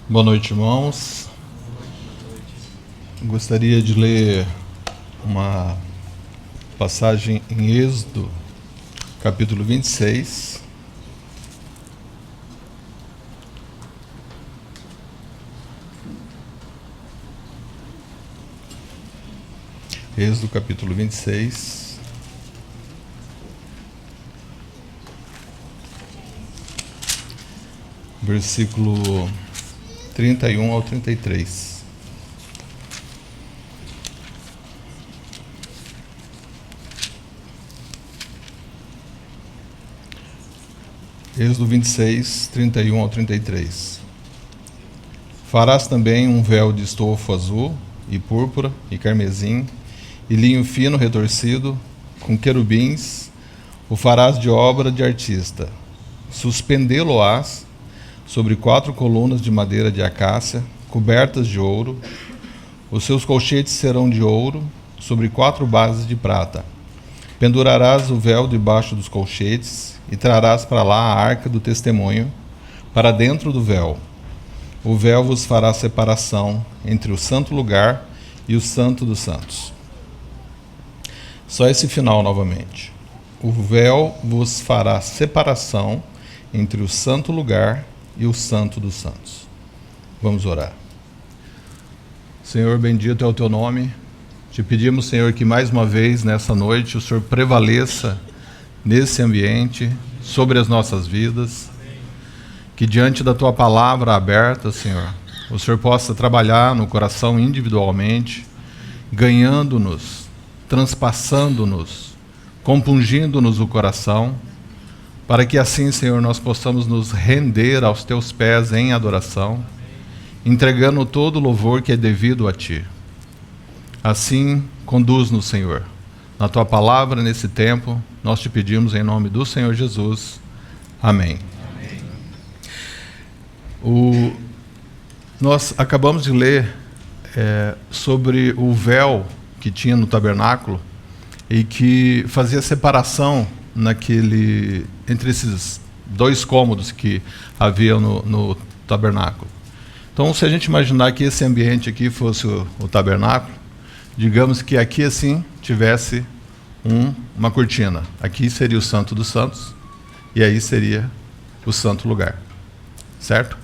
Boa noite, irmãos. Gostaria de ler uma passagem em Êxodo, capítulo 26. Êxodo, capítulo 26. Versículo 31 ao 33. Êxodo 26, 31 ao 33. Farás também um véu de estofo azul, e púrpura, e carmesim, e linho fino retorcido, com querubins, o farás de obra de artista. Suspendê-lo-ás sobre 4 colunas de madeira de acácia, cobertas de ouro. Os seus colchetes serão de ouro, sobre 4 bases de prata. Pendurarás o véu debaixo dos colchetes, e trarás para lá a arca do testemunho, para dentro do véu. O véu vos fará separação entre o santo lugar e o santo dos santos. Só esse final novamente. O véu vos fará separação entre o santo lugar e o santo dos santos. Vamos orar. Senhor, bendito é o teu nome. Te pedimos, Senhor, que mais uma vez nessa noite o Senhor prevaleça nesse ambiente, sobre as nossas vidas. Que diante da tua palavra aberta, Senhor, o Senhor possa trabalhar no coração individualmente, ganhando-nos, transpassando-nos, compungindo-nos o coração, para que assim, Senhor, nós possamos nos render aos teus pés em adoração, entregando todo o louvor que é devido a ti. Assim, conduz-nos, Senhor, na tua palavra nesse tempo. Nós te pedimos em nome do Senhor Jesus. Amém. Nós acabamos de ler sobre o véu que tinha no tabernáculo e que fazia separação entre esses 2 cômodos que havia no tabernáculo. Então, se a gente imaginar que esse ambiente aqui fosse o tabernáculo, digamos que aqui assim tivesse uma cortina. Aqui seria o Santo dos Santos e aí seria o santo lugar, certo?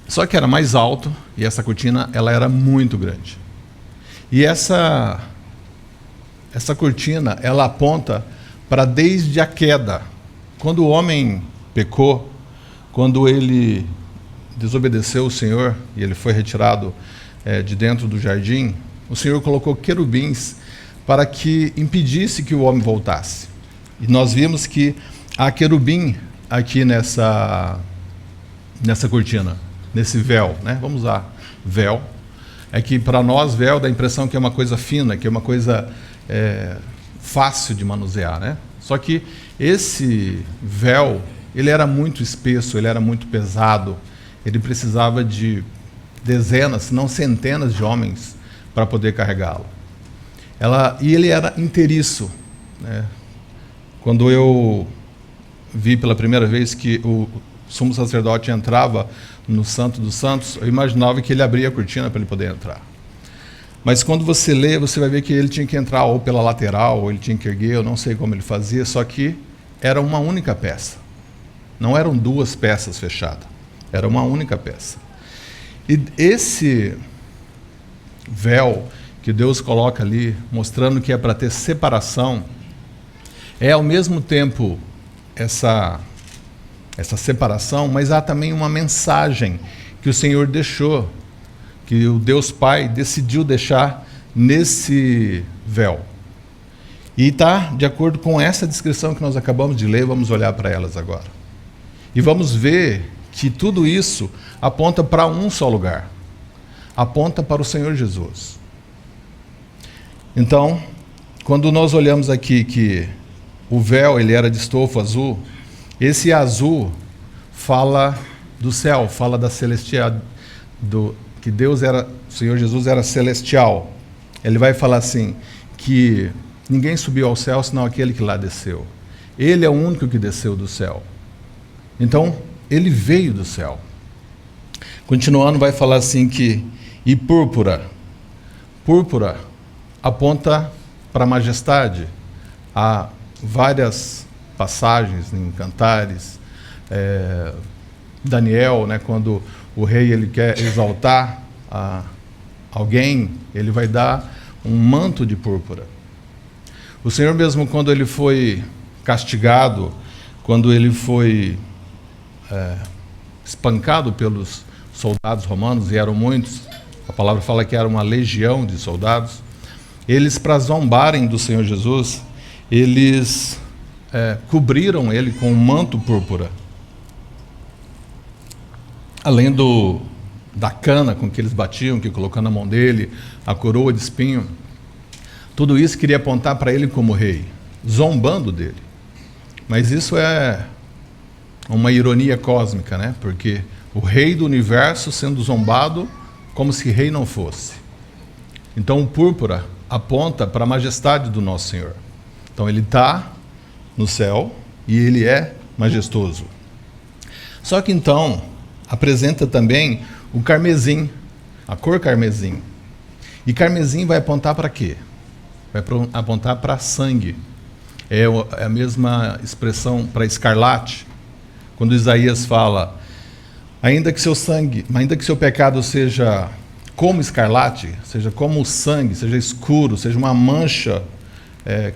Só que era mais alto e essa cortina ela era muito grande. E essa cortina ela aponta para desde a queda. Quando o homem pecou, quando ele desobedeceu o Senhor e ele foi retirado de dentro do jardim, o Senhor colocou querubins para que impedisse que o homem voltasse. E nós vimos que há querubim aqui nessa cortina, nesse véu, né? Vamos usar véu. É que para nós véu dá a impressão que é uma coisa fina, que é uma coisa fácil de manusear, né? Só que esse véu, ele era muito espesso, ele era muito pesado, ele precisava de dezenas, se não centenas de homens para poder carregá-lo. E ele era inteiriço, né? Quando eu vi pela primeira vez que o sumo sacerdote entrava no Santo dos Santos, eu imaginava que ele abria a cortina para ele poder entrar. Mas quando você lê, você vai ver que ele tinha que entrar ou pela lateral, ou ele tinha que erguer, eu não sei como ele fazia, só que era uma única peça. Não eram 2 peças fechadas, era uma única peça. E esse véu que Deus coloca ali, mostrando que é para ter separação, é ao mesmo tempo essa separação, mas há também uma mensagem que o Senhor deixou, que o Deus Pai decidiu deixar nesse véu. E está de acordo com essa descrição que nós acabamos de ler, vamos olhar para elas agora. E vamos ver que tudo isso aponta para um só lugar, aponta para o Senhor Jesus. Então, quando nós olhamos aqui que o véu ele era de estofo azul, esse azul fala do céu, fala da celestial, que Deus era, o Senhor Jesus era celestial. Ele vai falar assim, que ninguém subiu ao céu senão aquele que lá desceu. Ele é o único que desceu do céu. Então, ele veio do céu. Continuando, vai falar assim que, e púrpura. Púrpura aponta para a majestade. Há várias passagens em Cantares, Daniel, né, quando o rei ele quer exaltar alguém, ele vai dar um manto de púrpura. O Senhor mesmo, quando ele foi castigado, quando ele foi espancado pelos soldados romanos, e eram muitos, a palavra fala que era uma legião de soldados, eles, para zombarem do Senhor Jesus, eles cobriram ele com um manto púrpura. Além da cana com que eles batiam, que colocando na mão dele, a coroa de espinho, tudo isso queria apontar para ele como rei, zombando dele. Mas isso é uma ironia cósmica, né? Porque o rei do universo sendo zombado como se rei não fosse. Então o púrpura aponta para a majestade do nosso Senhor. Então ele está no céu e ele é majestoso. Só que então apresenta também o carmesim, a cor carmesim. E carmesim vai apontar para quê? Vai apontar para sangue. É a mesma expressão para escarlate. Quando Isaías fala, ainda que seu pecado seja como escarlate, seja como o sangue, seja escuro, seja uma mancha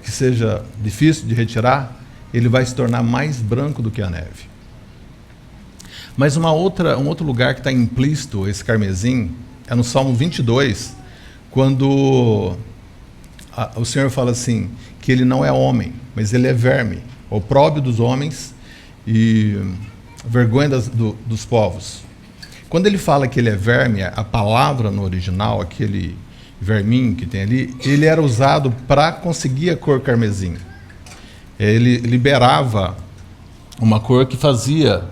que seja difícil de retirar, ele vai se tornar mais branco do que a neve. Mas um outro lugar que está implícito esse carmesim é no Salmo 22, quando o Senhor fala assim, que ele não é homem, mas ele é verme, opróbio dos homens e vergonha dos povos. Quando ele fala que ele é verme, a palavra no original, aquele verminho que tem ali, ele era usado para conseguir a cor carmesim. Ele liberava uma cor que fazia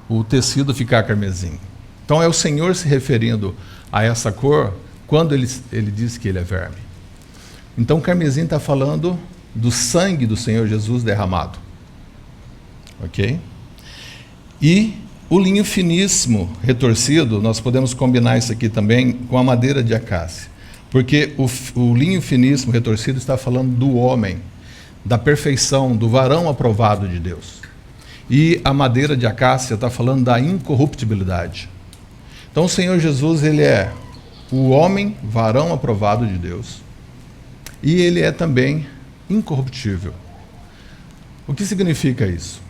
o tecido ficar carmesim. Então é o Senhor se referindo a essa cor quando ele diz que ele é verme. Então o carmesim está falando do sangue do Senhor Jesus derramado. Ok? E o linho finíssimo retorcido, nós podemos combinar isso aqui também com a madeira de acácia. Porque o linho finíssimo retorcido está falando do homem, da perfeição, do varão aprovado de Deus. E a madeira de acácia está falando da incorruptibilidade. Então o Senhor Jesus, ele é o homem, varão aprovado de Deus. E ele é também incorruptível. O que significa isso?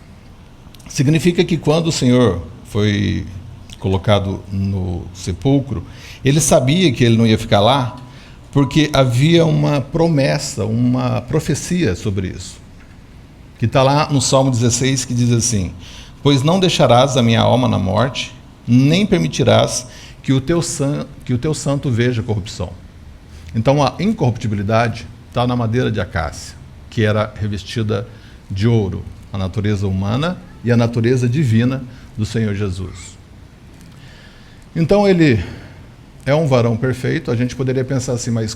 Significa que quando o Senhor foi colocado no sepulcro, ele sabia que ele não ia ficar lá, porque havia uma promessa, uma profecia sobre isso. Que está lá no Salmo 16, que diz assim, pois não deixarás a minha alma na morte, nem permitirás que o teu santo veja corrupção. Então a incorruptibilidade está na madeira de acácia, que era revestida de ouro, a natureza humana e a natureza divina do Senhor Jesus. Então ele é um varão perfeito. A gente poderia pensar assim, mas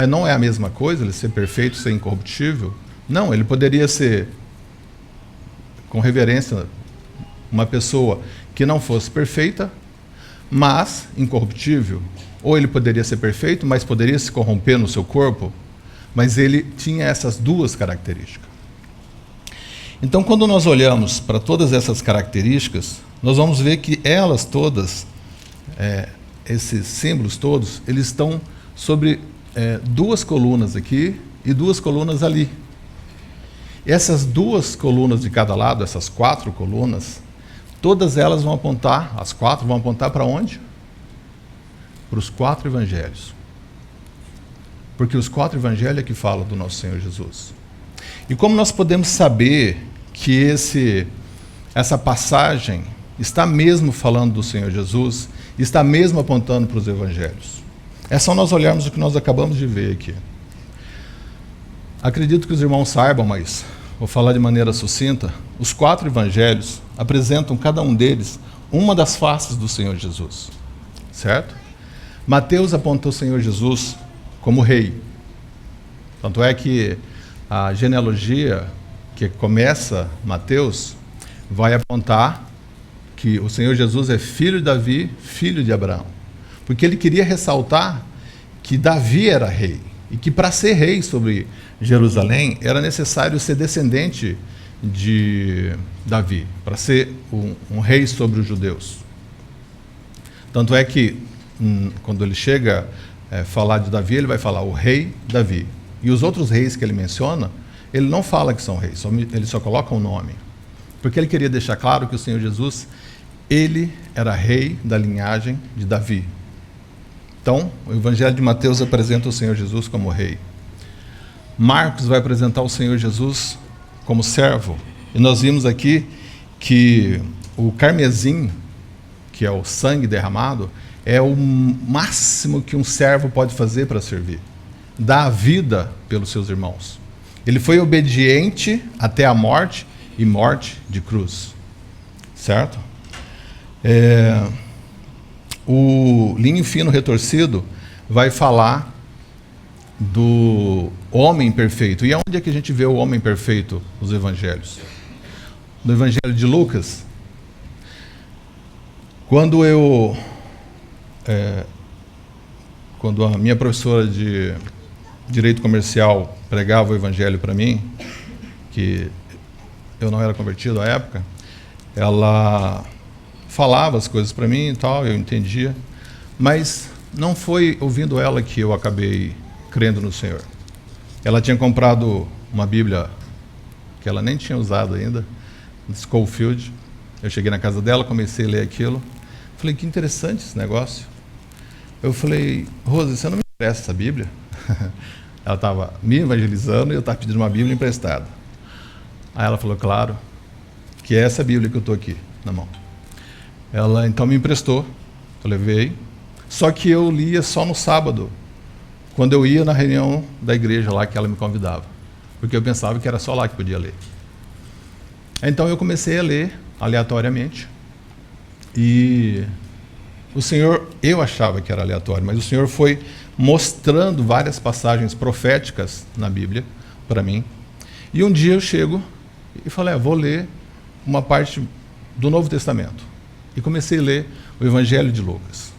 não é a mesma coisa ele ser perfeito, ser incorruptível? Não, ele poderia ser, com reverência, uma pessoa que não fosse perfeita, mas incorruptível. Ou ele poderia ser perfeito, mas poderia se corromper no seu corpo, mas ele tinha essas duas características. Então, quando nós olhamos para todas essas características, nós vamos ver que elas todas, esses símbolos todos, eles estão sobre duas colunas aqui e duas colunas ali. Essas duas colunas de cada lado, essas 4 colunas, todas elas vão apontar, as 4 vão apontar para onde? Para os 4 evangelhos. Porque os 4 evangelhos é que falam do nosso Senhor Jesus. E como nós podemos saber que essa passagem está mesmo falando do Senhor Jesus, está mesmo apontando para os evangelhos? É só nós olharmos o que nós acabamos de ver aqui. Acredito que os irmãos saibam, mas vou falar de maneira sucinta. Os 4 evangelhos apresentam, cada um deles, uma das faces do Senhor Jesus. Certo? Mateus apontou o Senhor Jesus como rei. Tanto é que a genealogia que começa Mateus vai apontar que o Senhor Jesus é filho de Davi, filho de Abraão. Porque ele queria ressaltar que Davi era rei, e que para ser rei sobre Jerusalém era necessário ser descendente de Davi, para ser um rei sobre os judeus. Tanto é que, quando ele chega a falar de Davi, ele vai falar o rei Davi. E os outros reis que ele menciona, ele não fala que são reis, ele só coloca um nome. Porque ele queria deixar claro que o Senhor Jesus, ele era rei da linhagem de Davi. Então, o Evangelho de Mateus apresenta o Senhor Jesus como rei. Marcos vai apresentar o Senhor Jesus como servo. E nós vimos aqui que o carmesim, que é o sangue derramado, é o máximo que um servo pode fazer para servir. Dar a vida pelos seus irmãos. Ele foi obediente até a morte, e morte de cruz. Certo? O linho fino retorcido vai falar do homem perfeito. E onde é que a gente vê o homem perfeito nos evangelhos? No Evangelho de Lucas, quando a minha professora de Direito Comercial pregava o Evangelho para mim, que eu não era convertido à época, ela falava as coisas para mim e tal, eu entendia, mas não foi ouvindo ela que eu acabei crendo no Senhor. Ela tinha comprado uma Bíblia que ela nem tinha usado ainda, Scofield. Eu cheguei na casa dela, comecei a ler aquilo. Falei, que interessante esse negócio. Eu falei, Rose, você não me empresta essa Bíblia? Ela estava me evangelizando e eu estava pedindo uma Bíblia emprestada. Aí ela falou, claro, que é essa Bíblia que eu estou aqui na mão. Ela então me emprestou, eu levei, só que eu lia só no sábado, quando eu ia na reunião da igreja lá que ela me convidava, porque eu pensava que era só lá que podia ler. Então eu comecei a ler aleatoriamente, e o Senhor, eu achava que era aleatório, mas o Senhor foi mostrando várias passagens proféticas na Bíblia para mim, e um dia eu chego e falei, vou ler uma parte do Novo Testamento. E comecei a ler o Evangelho de Lucas.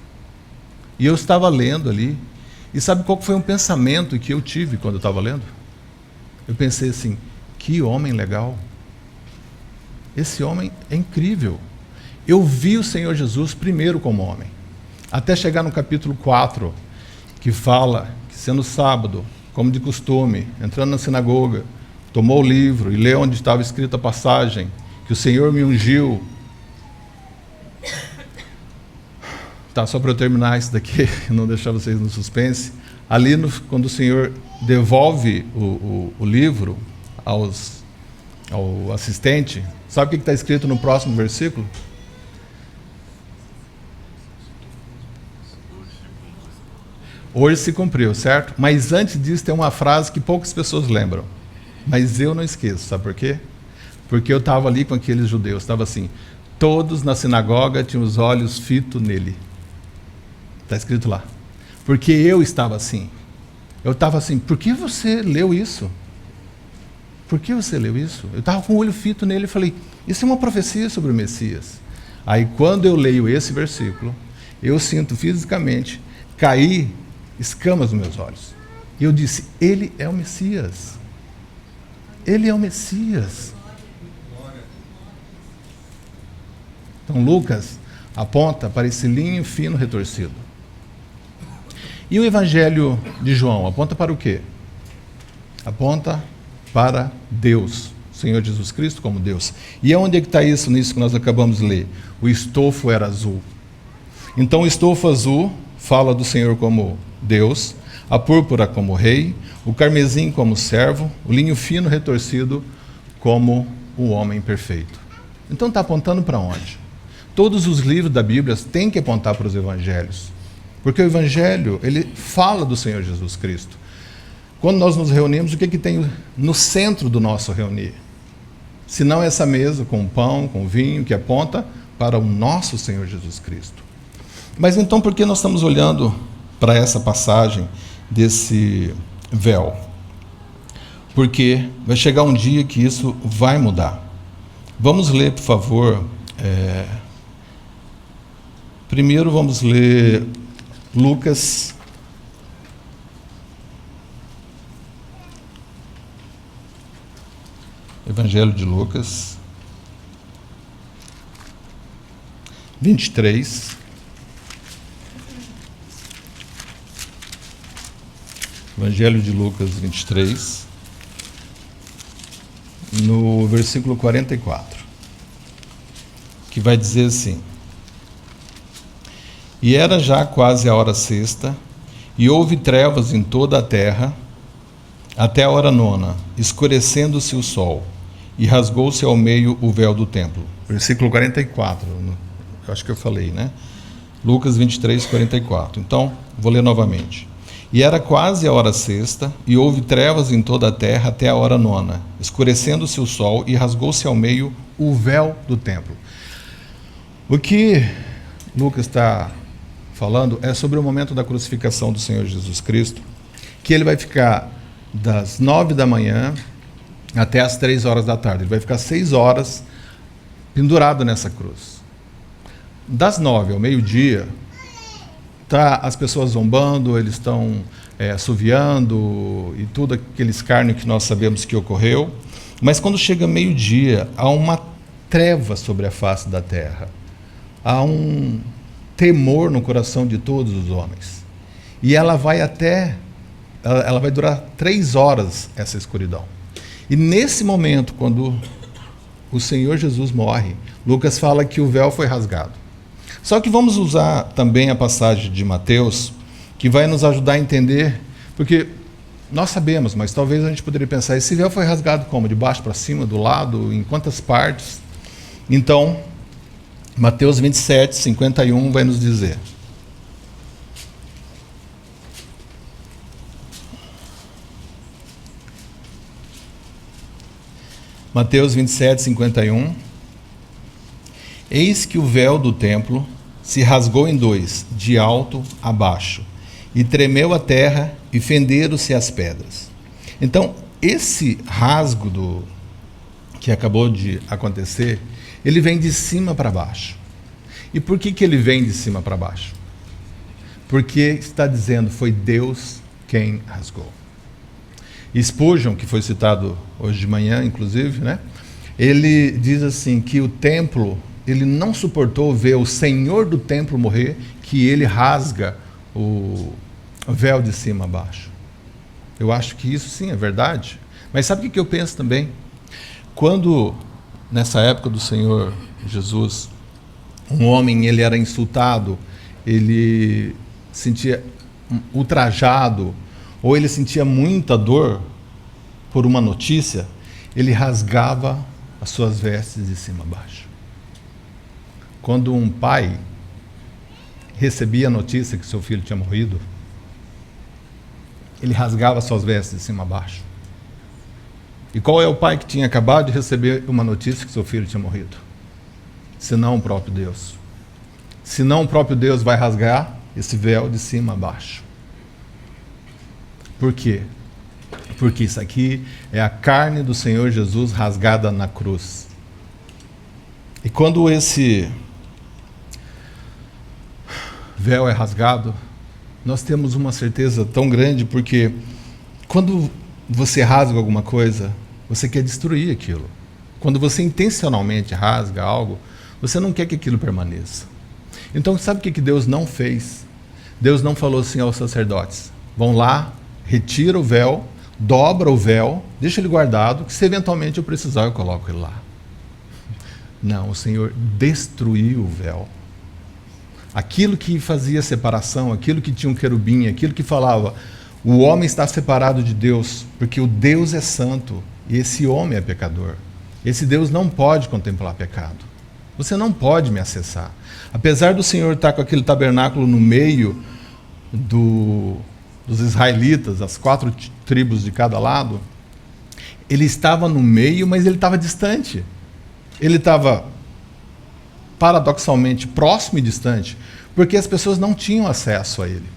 E eu estava lendo ali, e sabe qual foi um pensamento que eu tive quando eu estava lendo? Eu pensei assim, que homem legal. Esse homem é incrível. Eu vi o Senhor Jesus primeiro como homem. Até chegar no capítulo 4, que fala que sendo sábado, como de costume, entrando na sinagoga, tomou o livro e leu onde estava escrita a passagem, que o Senhor me ungiu. Tá, só para eu terminar isso daqui, não deixar vocês no suspense. Ali, quando o Senhor devolve o livro ao assistente, sabe o que está escrito no próximo versículo? Hoje se cumpriu, certo? Mas antes disso tem uma frase que poucas pessoas lembram. Mas eu não esqueço, sabe por quê? Porque eu estava ali com aqueles judeus, estava assim, todos na sinagoga tinham os olhos fitos nele. Está escrito lá. Porque eu estava assim. Eu estava assim, por que você leu isso? Por que você leu isso? Eu estava com o olho fito nele e falei, isso é uma profecia sobre o Messias. Aí quando eu leio esse versículo, eu sinto fisicamente cair escamas nos meus olhos. E eu disse, ele é o Messias. Ele é o Messias. Então Lucas aponta para esse linho fino retorcido. E o Evangelho de João aponta para o quê? Aponta para Deus, Senhor Jesus Cristo como Deus. E aonde é que está isso, nisso que nós acabamos de ler? O estofo era azul. Então o estofo azul fala do Senhor como Deus, a púrpura como rei, o carmesim como servo, o linho fino retorcido como o homem perfeito. Então está apontando para onde? Todos os livros da Bíblia têm que apontar para os evangelhos, porque o evangelho, ele fala do Senhor Jesus Cristo. Quando nós nos reunimos, o que tem no centro do nosso reunir? Se não essa mesa com pão, com vinho, que aponta para o nosso Senhor Jesus Cristo. Mas então por que nós estamos olhando para essa passagem desse véu? Porque vai chegar um dia que isso vai mudar. Vamos ler, por favor, Primeiro vamos ler Lucas, Evangelho de Lucas, 23. Evangelho de Lucas 23, no versículo 44, que vai dizer assim: E era já quase a hora sexta, e houve trevas em toda a terra, até a hora nona, escurecendo-se o sol, e rasgou-se ao meio o véu do templo. Versículo 44, eu acho que eu falei, né? Lucas 23, 44. Então, vou ler novamente. E era quase a hora sexta, e houve trevas em toda a terra até a hora nona, escurecendo-se o sol, e rasgou-se ao meio o véu do templo. O que Lucas está falando é sobre o momento da crucificação do Senhor Jesus Cristo, que ele vai ficar das 9 da manhã até as 3 horas da tarde. Ele vai ficar 6 horas pendurado nessa cruz. Das 9 ao meio-dia, tá as pessoas zombando, eles estão assoviando e tudo aquele escárnio que nós sabemos que ocorreu. Mas quando chega meio-dia, há uma treva sobre a face da terra. Há um temor no coração de todos os homens. E ela vai durar 3 horas, essa escuridão. E nesse momento, quando o Senhor Jesus morre, Lucas fala que o véu foi rasgado. Só que vamos usar também a passagem de Mateus, que vai nos ajudar a entender, porque nós sabemos, mas talvez a gente poderia pensar, esse véu foi rasgado como? De baixo para cima, do lado, em quantas partes? Então, Mateus 27, 51 vai nos dizer: Mateus 27, 51. Eis que o véu do templo se rasgou em dois, de alto a baixo, e tremeu a terra, e fenderam-se as pedras. Então, esse rasgo que acabou de acontecer, ele vem de cima para baixo. E por que ele vem de cima para baixo? Porque está dizendo, foi Deus quem rasgou. Spurgeon, que foi citado hoje de manhã, inclusive, né? Ele diz assim, que o templo, ele não suportou ver o Senhor do templo morrer, que ele rasga o véu de cima a baixo. Eu acho que isso sim é verdade. Mas sabe o que eu penso também? Quando, nessa época do Senhor Jesus, um homem ele era insultado, ele sentia ultrajado, ou ele sentia muita dor por uma notícia, ele rasgava as suas vestes de cima a baixo. Quando um pai recebia a notícia que seu filho tinha morrido, ele rasgava suas vestes de cima a baixo. E qual é o pai que tinha acabado de receber uma notícia que seu filho tinha morrido? Senão o próprio Deus. Senão o próprio Deus vai rasgar esse véu de cima a baixo. Por quê? Porque isso aqui é a carne do Senhor Jesus rasgada na cruz. E quando esse véu é rasgado, nós temos uma certeza tão grande, porque quando você rasga alguma coisa, você quer destruir aquilo. Quando você intencionalmente rasga algo, você não quer que aquilo permaneça. Então, sabe o que Deus não fez? Deus não falou assim aos sacerdotes: vão lá, retira o véu, dobra o véu, deixa ele guardado, que se eventualmente eu precisar, eu coloco ele lá. Não, o Senhor destruiu o véu. Aquilo que fazia separação, aquilo que tinha um querubim, aquilo que falava, o homem está separado de Deus, porque o Deus é santo e esse homem é pecador. Esse Deus não pode contemplar pecado. Você não pode me acessar. Apesar do Senhor estar com aquele tabernáculo no meio dos israelitas, as 4 tribos de cada lado, ele estava no meio, mas ele estava distante. Ele estava paradoxalmente próximo e distante, porque as pessoas não tinham acesso a ele.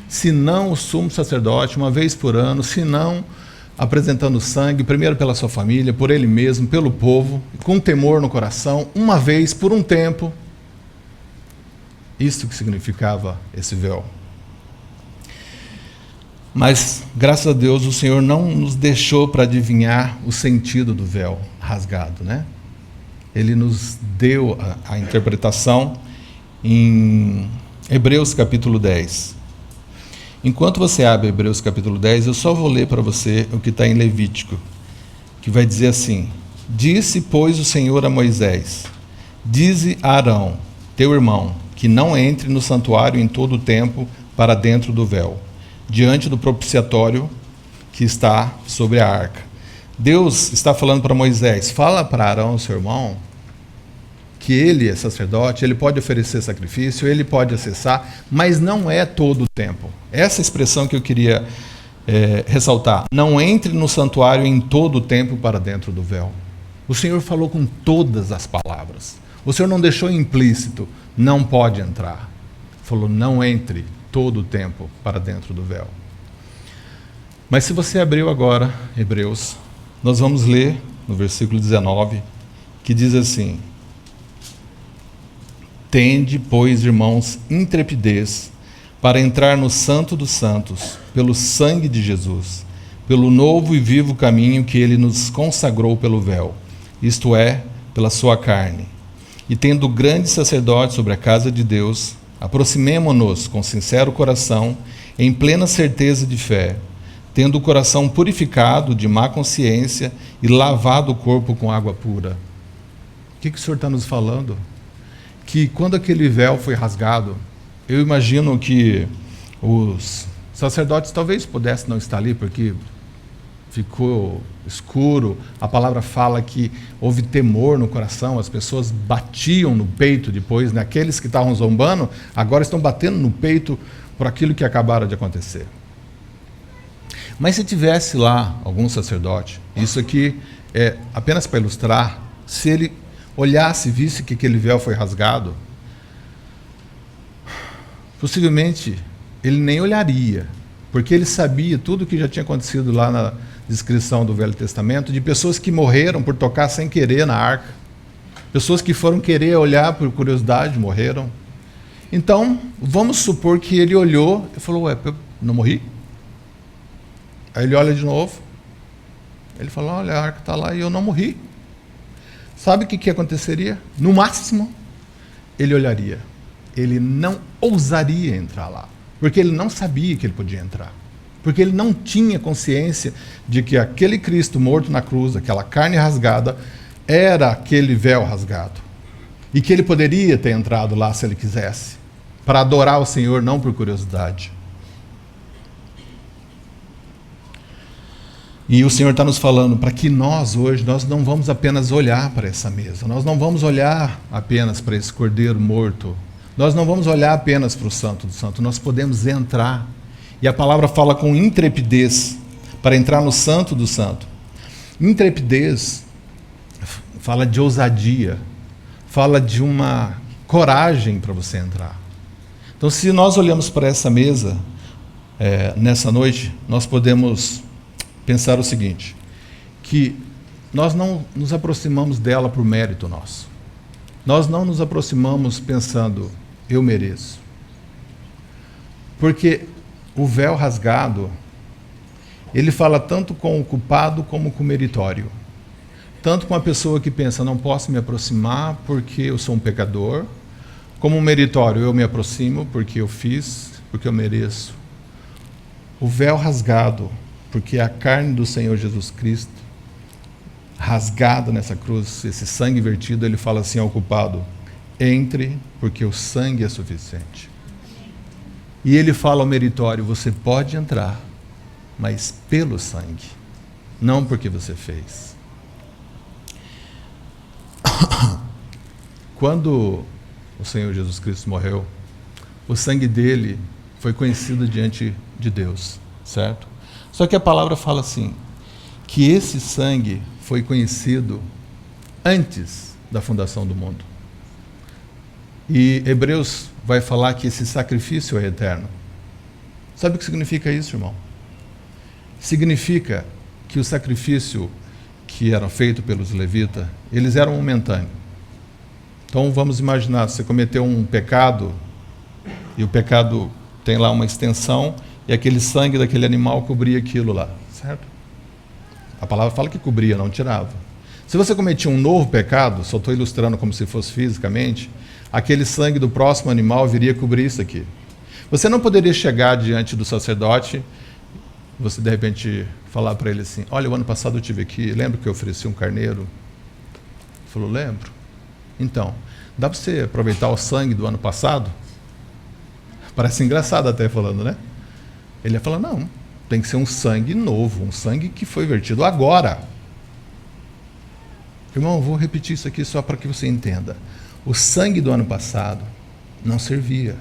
Se não o sumo sacerdote, uma vez por ano, se não apresentando sangue, primeiro pela sua família, por ele mesmo, pelo povo, com temor no coração, uma vez por um tempo. Isso que significava esse véu. Mas, graças a Deus, o Senhor não nos deixou para adivinhar o sentido do véu rasgado, né? Ele nos deu a interpretação em Hebreus capítulo 10. Enquanto você abre Hebreus capítulo 10, eu só vou ler para você o que está em Levítico, que vai dizer assim: Disse, pois, o Senhor a Moisés: Dize a Arão, teu irmão, que não entre no santuário em todo o tempo para dentro do véu, diante do propiciatório que está sobre a arca. Deus está falando para Moisés: fala para Arão, seu irmão, que ele é sacerdote, ele pode oferecer sacrifício, ele pode acessar, mas não é todo o tempo. Essa expressão que eu queria ressaltar: não entre no santuário em todo o tempo para dentro do véu. O Senhor falou com todas as palavras. O Senhor não deixou implícito: não pode entrar. Falou: não entre todo o tempo para dentro do véu. Mas se você abriu agora Hebreus, nós vamos ler no versículo 19, que diz assim: Tende, pois, irmãos, intrepidez para entrar no Santo dos Santos, pelo sangue de Jesus, pelo novo e vivo caminho que ele nos consagrou pelo véu, isto é, pela sua carne. E tendo grande sacerdote sobre a casa de Deus, aproximemo-nos com sincero coração, em plena certeza de fé, tendo o coração purificado de má consciência e lavado o corpo com água pura. O que o Senhor está nos falando? Que quando aquele véu foi rasgado, eu imagino que os sacerdotes talvez pudessem não estar ali, porque ficou escuro. A palavra fala que houve temor no coração, as pessoas batiam no peito depois, né? Aqueles que estavam zombando, agora estão batendo no peito por aquilo que acabara de acontecer. Mas se tivesse lá algum sacerdote, isso aqui é apenas para ilustrar, se ele olhasse e visse que aquele véu foi rasgado, possivelmente ele nem olharia, porque ele sabia tudo o que já tinha acontecido lá na descrição do Velho Testamento, de pessoas que morreram por tocar sem querer na arca, pessoas que foram querer olhar por curiosidade, morreram. Então, vamos supor que ele olhou e falou: ué, eu não morri? Aí ele olha de novo, ele falou: olha, a arca está lá e eu não morri. Sabe o que aconteceria? No máximo, ele olharia. Ele não ousaria entrar lá, porque ele não sabia que ele podia entrar. Porque ele não tinha consciência de que aquele Cristo morto na cruz, aquela carne rasgada, era aquele véu rasgado. E que ele poderia ter entrado lá se ele quisesse, para adorar o Senhor, não por curiosidade. E o Senhor está nos falando para que nós hoje, nós não vamos apenas olhar para essa mesa, nós não vamos olhar apenas para esse cordeiro morto, nós não vamos olhar apenas para o Santo do Santo, nós podemos entrar. E a palavra fala com intrepidez, para entrar no Santo do Santo. Intrepidez fala de ousadia, fala de uma coragem para você entrar. Então, se nós olhamos para essa mesa, nessa noite, nós podemos pensar o seguinte, que nós não nos aproximamos dela por mérito nosso. Nós não nos aproximamos pensando: eu mereço. Porque o véu rasgado, ele fala tanto com o culpado como com o meritório. Tanto com a pessoa que pensa: não posso me aproximar porque eu sou um pecador, como um meritório: eu me aproximo porque eu fiz, porque eu mereço. O véu rasgado, porque a carne do Senhor Jesus Cristo, rasgada nessa cruz, esse sangue vertido, ele fala assim ao culpado: entre, porque o sangue é suficiente. E ele fala ao meritório: você pode entrar, mas pelo sangue, não porque você fez. Quando o Senhor Jesus Cristo morreu, o sangue dele foi conhecido diante de Deus, certo? Só que a palavra fala assim, que esse sangue foi conhecido antes da fundação do mundo. E Hebreus vai falar que esse sacrifício é eterno. Sabe o que significa isso, irmão? Significa que o sacrifício que era feito pelos levitas, eles eram momentâneos. Então vamos imaginar, você cometeu um pecado E o pecado tem lá uma extensão, e aquele sangue daquele animal cobria aquilo lá, certo? A palavra fala que cobria, não tirava. Se você cometia um novo pecado, só estou ilustrando como se fosse fisicamente, aquele sangue do próximo animal viria cobrir isso aqui. Você não poderia chegar diante do sacerdote, você de repente falar para ele assim, olha, o ano passado eu estive aqui, lembra que eu ofereci um carneiro? Ele falou, lembro. Então, dá para você aproveitar o sangue do ano passado? Parece engraçado até falando, né? Ele ia falar, não, tem que ser um sangue novo, um sangue que foi vertido agora. Irmão, eu vou repetir isso aqui só para que você entenda. O sangue do ano passado não servia,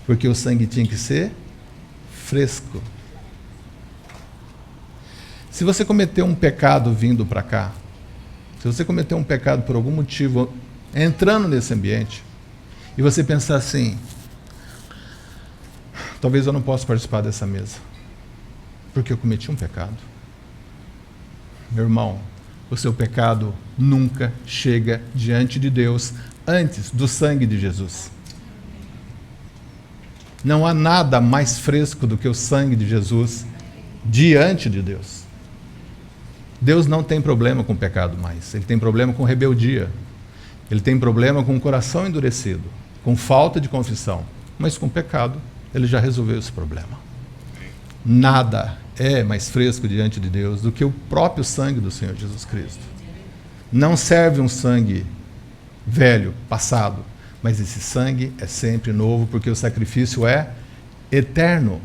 porque o sangue tinha que ser fresco. Se você cometeu um pecado vindo para cá, se você cometeu um pecado por algum motivo, entrando nesse ambiente, e você pensar assim, talvez eu não possa participar dessa mesa, porque eu cometi um pecado. Meu irmão, o seu pecado nunca chega diante de Deus antes do sangue de Jesus. Não há nada mais fresco do que o sangue de Jesus diante de Deus. Deus não tem problema com o pecado mais. Ele tem problema com rebeldia. Ele tem problema com o coração endurecido, com falta de confissão. Mas com o pecado, ele já resolveu esse problema. Nada é mais fresco diante de Deus do que o próprio sangue do Senhor Jesus Cristo. Não serve um sangue velho, passado, mas esse sangue é sempre novo, porque o sacrifício é eterno.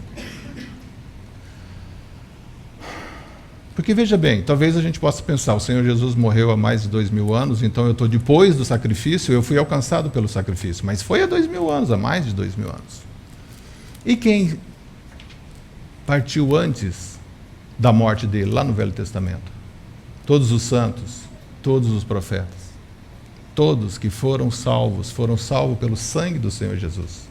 Porque veja bem, talvez a gente possa pensar, o Senhor Jesus morreu há mais de 2000 anos, então eu estou depois do sacrifício, eu fui alcançado pelo sacrifício, mas foi há 2000 anos, há mais de 2000 anos. E quem partiu antes da morte dele, lá no Velho Testamento? Todos os santos, todos os profetas, todos que foram salvos pelo sangue do Senhor Jesus.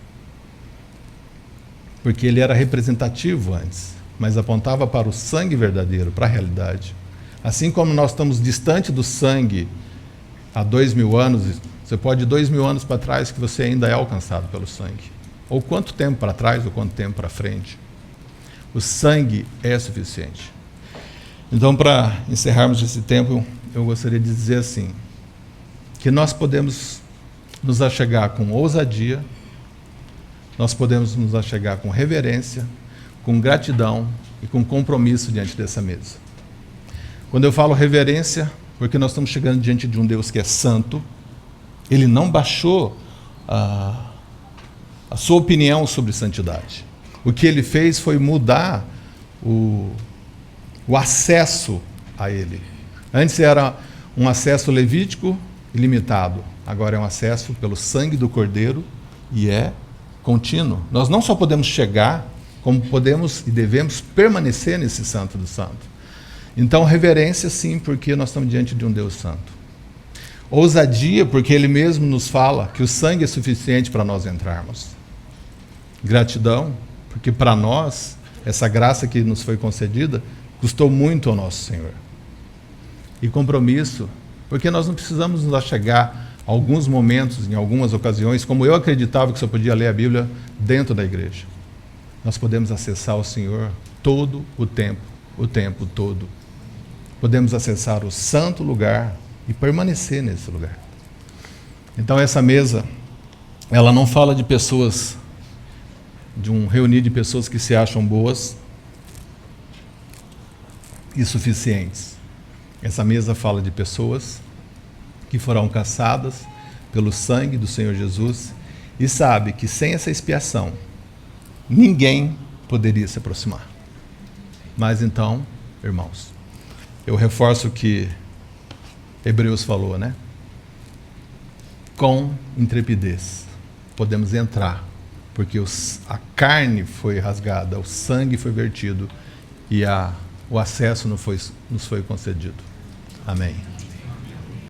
Porque ele era representativo antes, mas apontava para o sangue verdadeiro, para a realidade. Assim como nós estamos distante do sangue há 2000 anos, você pode ir 2000 anos para trás que você ainda é alcançado pelo sangue. Ou quanto tempo para trás, ou quanto tempo para frente. O sangue é suficiente. Então, para encerrarmos esse tempo, eu gostaria de dizer assim, que nós podemos nos achegar com ousadia, nós podemos nos achegar com reverência, com gratidão e com compromisso diante dessa mesa. Quando eu falo reverência, porque nós estamos chegando diante de um Deus que é santo, ele não baixou a sua opinião sobre santidade. O que ele fez foi mudar o acesso a ele. Antes era um acesso levítico ilimitado, agora é um acesso pelo sangue do Cordeiro e é contínuo. Nós não só podemos chegar, como podemos e devemos permanecer nesse santo do santo. Então, reverência sim, porque nós estamos diante de um Deus santo. Ousadia, porque ele mesmo nos fala que o sangue é suficiente para nós entrarmos. Gratidão, porque para nós, essa graça que nos foi concedida, custou muito ao nosso Senhor. E compromisso, porque nós não precisamos nos achegar a alguns momentos, em algumas ocasiões, como eu acreditava que só podia ler a Bíblia dentro da igreja. Nós podemos acessar o Senhor todo o tempo todo. Podemos acessar o santo lugar e permanecer nesse lugar. Então essa mesa, ela não fala de pessoas, de um reunir de pessoas que se acham boas e suficientes. Essa mesa fala de pessoas que foram alcançadas pelo sangue do Senhor Jesus e sabe que sem essa expiação, ninguém poderia se aproximar. Mas então, irmãos, eu reforço o que Hebreus falou, né? Com intrepidez podemos entrar, porque a carne foi rasgada, o sangue foi vertido e o acesso nos foi concedido. Amém.